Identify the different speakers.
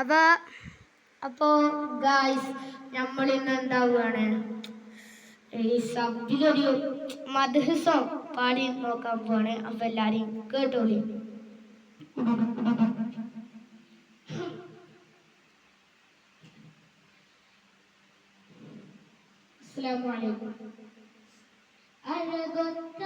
Speaker 1: അപ്പൊ അപ്പോ ഗായ്സ് നമ്മൾ ഇന്ന് എന്താവുകയാണ് ഈ സബിലൊരു മദ്ഹ് സോങ് പാടി നോക്കാൻ പോവാണ്. അപ്പൊ എല്ലാരും കേട്ടോളി. അസ്സലാമു അലൈക്കും. അഴകൊത്ത